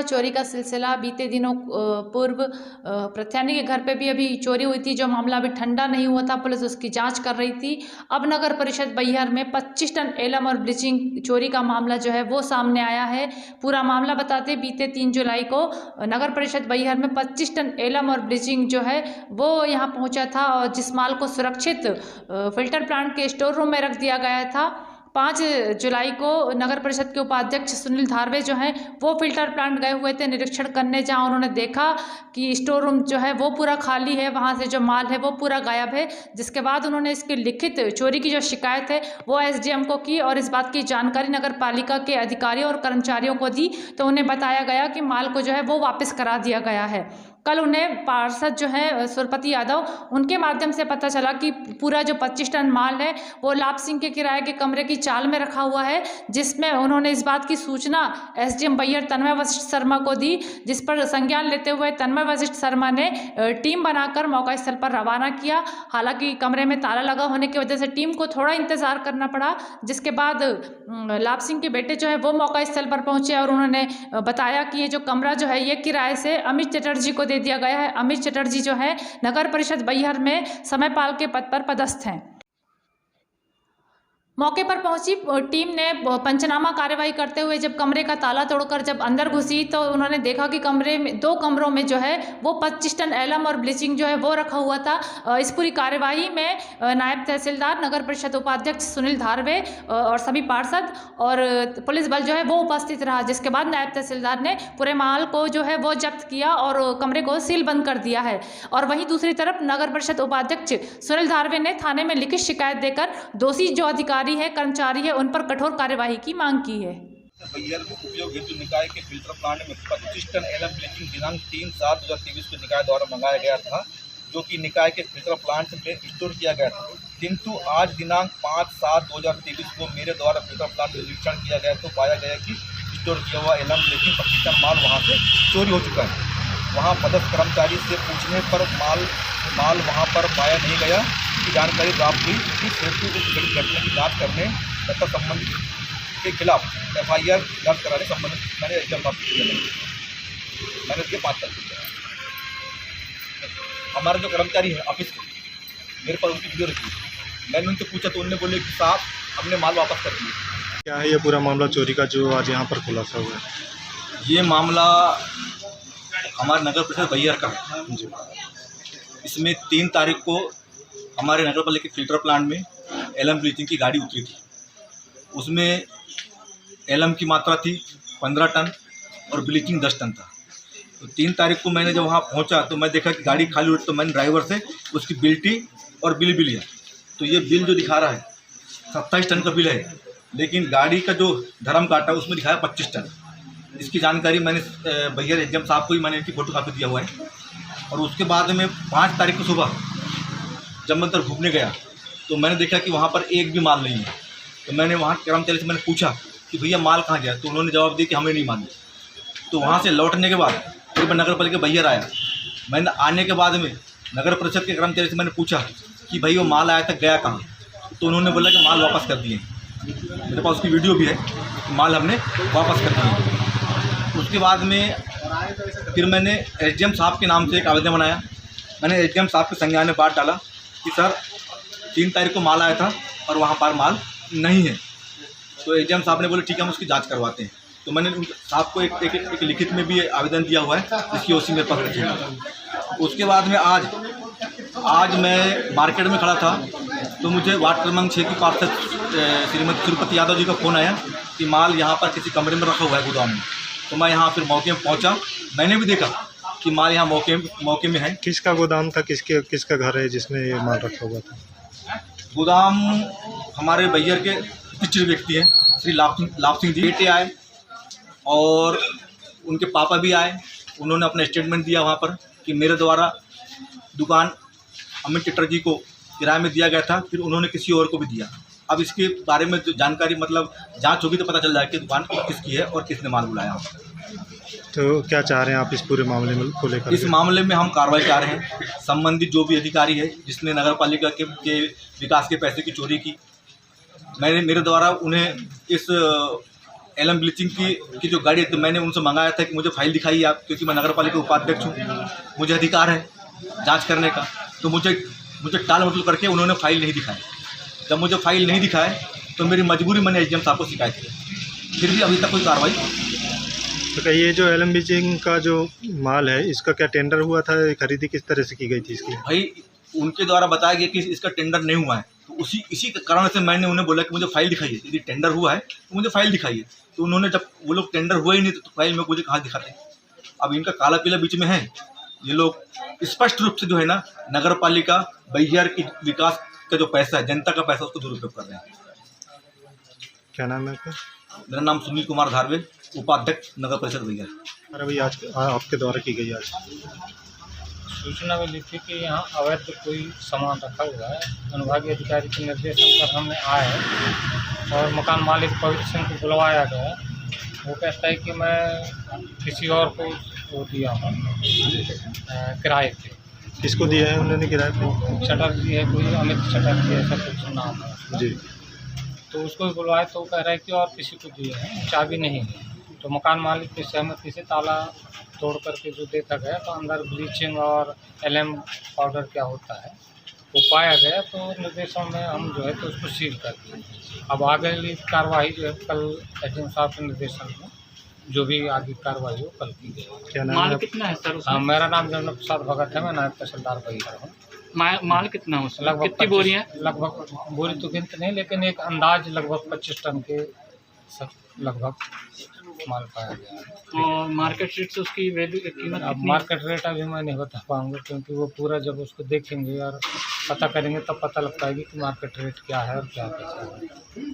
चोरी का सिलसिला बीते दिनों पूर्व प्रत्यानी के घर पे भी अभी चोरी हुई थी। जो मामला अभी ठंडा नहीं हुआ था, पुलिस उसकी जांच कर रही थी। अब नगर परिषद बैहर में 25 टन एलम और ब्लीचिंग चोरी का मामला जो है वो सामने आया है। पूरा मामला बताते, बीते 3 जुलाई को नगर परिषद बैहर में 25 टन एलम और ब्लीचिंग जो है वो यहाँ पहुँचा था, और जिस माल को सुरक्षित फिल्टर प्लांट के स्टोर रूम में रख दिया गया था। 5 जुलाई को नगर परिषद के उपाध्यक्ष सुनील धारवे जो हैं वो फिल्टर प्लांट गए हुए थे निरीक्षण करने, जहां उन्होंने देखा कि स्टोर रूम जो है वो पूरा खाली है, वहां से जो माल है वो पूरा गायब है। जिसके बाद उन्होंने इसकी लिखित चोरी की जो शिकायत है वो एसडीएम को की, और इस बात की जानकारी नगर पालिका के अधिकारियों और कर्मचारियों को दी, तो उन्हें बताया गया कि माल को जो है वो वापस करा दिया गया है। कल उन्हें पार्षद जो है सुरपति यादव, उनके माध्यम से पता चला कि पूरा जो 25 टन माल है वो लाभ सिंह के किराए के कमरे की चाल में रखा हुआ है, जिसमें उन्होंने इस बात की सूचना एसडीएम बैहर तन्मय वशिष्ठ शर्मा को दी, जिस पर संज्ञान लेते हुए तन्मय वशिष्ठ शर्मा ने टीम बनाकर मौका स्थल पर रवाना किया। हालांकि कमरे में ताला लगा होने की वजह से टीम को थोड़ा इंतजार करना पड़ा, जिसके बाद लाभ सिंह के बेटे जो है वो मौका स्थल पर पहुंचे और उन्होंने बताया कि ये जो कमरा जो है ये किराए से अमित चटर्जी को दे दिया गया है। अमित चटर्जी जो है नगर परिषद बैहर में समयपाल के पद पर पदस्थ हैं। मौके पर पहुंची टीम ने पंचनामा कार्यवाही करते हुए जब कमरे का ताला तोड़कर जब अंदर घुसी, तो उन्होंने देखा कि कमरे में 2 कमरों में जो है वो 25 टन एलम और ब्लीचिंग जो है वो रखा हुआ था। इस पूरी कार्यवाही में नायब तहसीलदार, नगर परिषद उपाध्यक्ष सुनील धारवे और सभी पार्षद और पुलिस बल जो है वो उपस्थित रहा, जिसके बाद नायब तहसीलदार ने पूरे माल को जो है वो जब्त किया और कमरे को सील बंद कर दिया है। और वहीं दूसरी तरफ नगर परिषद उपाध्यक्ष सुनील धारवे ने थाने में लिखित शिकायत देकर दोषी जो अधिकारी है, कर्मचारी है, उन पर कठोर कार्यवाही की मांग की है। बैहर में उपयोग हेतु निकाय के फिल्टर प्लांट में 25 टन एलम ब्लीचिंग दिनांक 3/7/2023 को निकाय द्वारा मंगाया गया था, जो कि निकाय के फिल्टर प्लांट में स्टोर किया गया था। किंतु आज दिनांक 5/7/2023 को मेरे द्वारा फिल्टर प्लांट में निरीक्षण किया गया तो पाया गया कि स्टोर किया हुआ एलम ब्लीचिंग 25 टन माल वहाँ से चोरी हो चुका है। वहाँ पदस्थ कर्मचारी से पूछने पर माल वहाँ पर पाया नहीं गया की जानकारी प्राप्त हुई। इस हेतु इस घटना की जाँच करने तथा संबंधित के खिलाफ FIR दर्ज कराने संबंधित मैंने एग्जाम प्राप्त किया। मैंने इसके 5 तक हमारे जो कर्मचारी है ऑफिस के, मेरे पर उनकी वीडियो रखी, मैंने उनसे पूछा तो उन्होंने बोले कि साहब हमने माल वापस कर दिया। क्या है ये पूरा मामला चोरी का जो आज यहाँ पर खुलासा हुआ है? ये मामला हमारे नगर परिषद बैहर का है जी। इसमें 3 तारीख को हमारे नगर पालिका के फिल्टर प्लांट में एलम ब्लीचिंग की गाड़ी उतरी थी। उसमें एलम की मात्रा थी 15 टन और ब्लीचिंग 10 टन था। तो 3 तारीख को मैंने जब वहाँ पहुँचा तो मैं देखा कि गाड़ी खाली हुई, तो मैंने ड्राइवर से उसकी बिल्टी और बिल भी लिया। तो ये बिल जो दिखा रहा है 27 टन का बिल है, लेकिन गाड़ी का जो धर्म काटा उसमें दिखाया 25 टन। इसकी जानकारी मैंने बैहर एसडीएम साहब को ही मैंने इनकी फोटो कापी दिया हुआ है। और उसके बाद में 5 तारीख को सुबह जब मैं अंदर घूमने गया तो मैंने देखा कि वहाँ पर एक भी माल नहीं है। तो मैंने वहाँ कर्मचारी से मैंने पूछा कि भैया माल कहाँ गया, तो उन्होंने जवाब दिया कि हमें नहीं मालूम। तो वहाँ से लौटने के बाद फिर मैं नगर पालिका बैहर आया। मैंने आने के बाद में नगर परिषद के कर्मचारी से मैंने पूछा कि भाई वो माल आया था गया कहाँ, तो उन्होंने बोला कि माल वापस कर दिए। मेरे पास उसकी वीडियो भी है, माल हमने वापस कर दिए। उसके बाद में फिर मैंने एसडीएम साहब के नाम से एक आवेदन बनाया। मैंने एसडीएम साहब के संज्ञान में बात डाला कि सर 3 तारीख को माल आया था और वहाँ पर माल नहीं है। तो एसडीएम साहब ने बोले ठीक है हम उसकी जांच करवाते हैं। तो मैंने उन साहब को एक लिखित में भी आवेदन दिया हुआ है, जिसकी ओसी मेरे पास रखी है। उसके बाद में आज मैं मार्केट में खड़ा था तो मुझे वार्ड क्रमांक 6 की पार्षद श्रीमती सुरपति यादव जी का फ़ोन आया कि माल यहाँ पर किसी कमरे में रखा हुआ है गोदाम में। तो मैं यहाँ फिर मौके में पहुँचा, मैंने भी देखा कि माल यहाँ मौके में है। किसका गोदाम था, किसका घर है जिसमें ये माल रखा हुआ था? गोदाम हमारे बैहर के पिछड़े व्यक्ति हैं, श्री लाभ सिंह जी। बेटे आए और उनके पापा भी आए, उन्होंने अपना स्टेटमेंट दिया वहाँ पर कि मेरे द्वारा दुकान अमित चटर्जी को किराए में दिया गया था, फिर उन्होंने किसी और को भी दिया। अब इसके बारे में जो जानकारी मतलब जांच होगी तो पता चल जाएगा कि दुकान किसकी है और किसने माल बुलाया। तो क्या चाह रहे हैं आप इस पूरे मामले में को लेकर? इस मामले में हम कार्रवाई चाह रहे हैं। संबंधित जो भी अधिकारी है जिसने नगर पालिका के विकास के पैसे की चोरी की, मेरे द्वारा उन्हें इस एलएम ब्लीचिंग की जो गाड़ी है, तो मैंने उनसे मंगाया था कि मुझे फाइल दिखाइए आप, क्योंकि मैं नगर पालिका उपाध्यक्ष हूँ, मुझे अधिकार है जांच करने का। तो मुझे टाल मटोल करके उन्होंने फाइल नहीं दिखाई। जब मुझे फाइल नहीं दिखाए तो मेरी मजबूरी मैंने एसडीएम साहब को शिकायत की, फिर भी अभी तक कोई कार्रवाई। तो क्या ये जो एलएम ब्लीचिंग का जो माल है, इसका क्या टेंडर हुआ था, खरीदी किस तरह से की गई थी इसकी? भाई उनके द्वारा बताया गया कि इसका टेंडर नहीं हुआ है, तो इसी कारण से मैंने उन्हें बोला कि मुझे फाइल दिखाइए, यदि टेंडर हुआ है तो मुझे फाइल दिखाइए। तो उन्होंने, जब वो लोग टेंडर हुआ ही नहीं तो फाइल में मुझे कहाँ दिखाते। अब इनका काला पीला बीच में है। ये लोग स्पष्ट रूप से जो है ना, नगर पालिका बैहर की विकास का जो पैसा है, जनता का पैसा, उसको दुरुपयोग कर रहे हैं। क्या नाम है आपका? मेरा नाम सुनील कुमार धारवे, उपाध्यक्ष नगर परिषद बैहर। अरे भाई, आज आपके द्वारा की गई आज सूचना मिली थी कि यहाँ अवैध कोई सामान रखा हुआ है। अनुभागीय अधिकारी के निर्देशन पर हमने आए और मकान मालिक पवित्र सिंह को बुलवाया गया। वो कहता है कि मैं किसी और को वो दिया हूँ किराए पे। किसको दिया है उन्होंने किराए पे? चटर्जी है कोई, अमित चटर्जी ऐसा कुछ नाम है जी। तो उसको भी बुलवाए तो वो कह रहा है कि और किसी को दिए हैं, चाबी नहीं है। तो मकान मालिक की सहमति से ताला तोड़ करके जो देखा गया तो अंदर ब्लीचिंग और एलएम पाउडर क्या होता है वो पाया गया। तो निर्देशों में हम जो है तो उसको सील कर दिए। अब आगे कार्रवाई जो है कल एसडीएम साहब के निर्देशन में जो भी आगे कार्रवाई हो कल की गई। क्या नाम है? कितना है सर? हाँ, मेरा नाम जनरल प्रसाद भगत है, मैं नायब तहसीलदार बैहर हूँ। माल कितना हो सर? लगभग कितनी बोरियां? लगभग बोरी तो गिनत नहीं, लेकिन एक अंदाज लगभग 25 टन के लगभग माल पाया गया है। और मार्केट रेट से उसकी वैल्यू कीमत अब कितनी? मार्केट रेट अभी मैं नहीं बता पाऊंगा, क्योंकि वो पूरा जब उसको देखेंगे और पता करेंगे तब पता लग पाएगी कि मार्केट रेट क्या है और क्या कैसा है।